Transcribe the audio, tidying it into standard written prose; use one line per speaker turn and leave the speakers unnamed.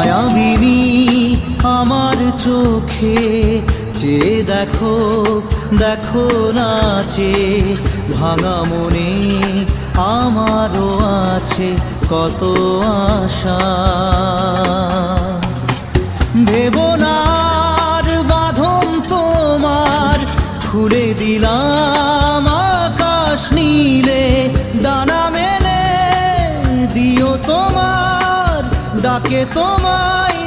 মায়াবিনী আমার চোখে চেয়ে দেখো, দেখো নাচে ভাঙা মনে আমারও আছে কত আশা। ভেবনার বাঁধন তোমার খুলে দিলাম আকাশ নীলে, ডানা মেলে দিও তোমার ডাকে তোমায়